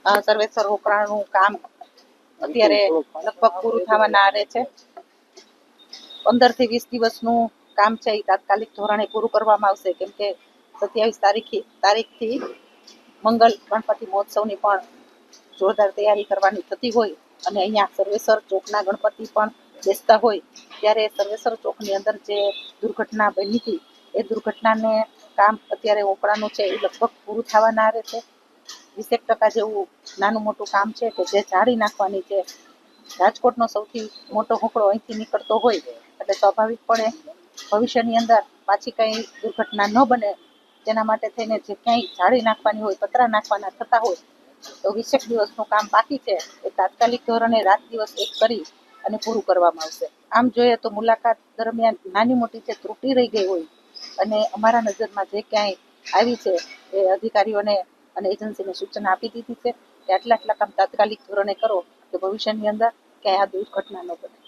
સર્વેસર રોકડાનું કામ અત્યારે લગભગ પૂરું થવાના આરે છે. 15 થી 20 દિવસનું કામ છે એ તાત્કાલિક ધોરણે પૂરું કરવામાં આવશે, કેમ કે 27 તારીખથી મંગલ ગણપતિ મહોત્સવની પણ જોરદાર તૈયારી કરવાની થતી હોય અને અહીંયા સર્વેસર ચોકના ગણપતિ પણ બેસતા હોય ત્યારે સર્વેસર ચોકની અંદર જે દુર્ઘટના બની હતી એ દુર્ઘટનાને કામ અત્યારે ઓકળાનું છે એ લગભગ પૂરું થવાના આરે છે. 20% જેવું નાનું મોટું કામ છે કે જે જાળી નાખવાની છે. રાજકોટનો સૌથી મોટો હોકળો અહીંથી નીકળતો હોય એટલે સ્વાભાવિકપણે ભવિષ્યની અંદર પાછી કંઈ દુર્ઘટના ન બને તેના માટે થઈને જે ક્યાંય જાળી નાખવાની હોય, પતરા નાખવાના થતા હોય તો 20 દિવસનું કામ બાકી છે એ તાત્કાલિક ધોરણે રાત દિવસ એક કરી અને પૂરું કરવામાં આવશે. આમ જોઈએ તો મુલાકાત દરમિયાન નાની મોટી જે ત્રુટિ રહી ગઈ હોય અને અમારા નજરમાં જે ક્યાંય આવી છે એ અધિકારીઓને અને એજન્સીને સૂચના આપી દીધી છે કે આટલા કામ તાત્કાલિક ધોરણે કરો કે ભવિષ્યની અંદર ક્યાંય આ દુર્ઘટના ન બને.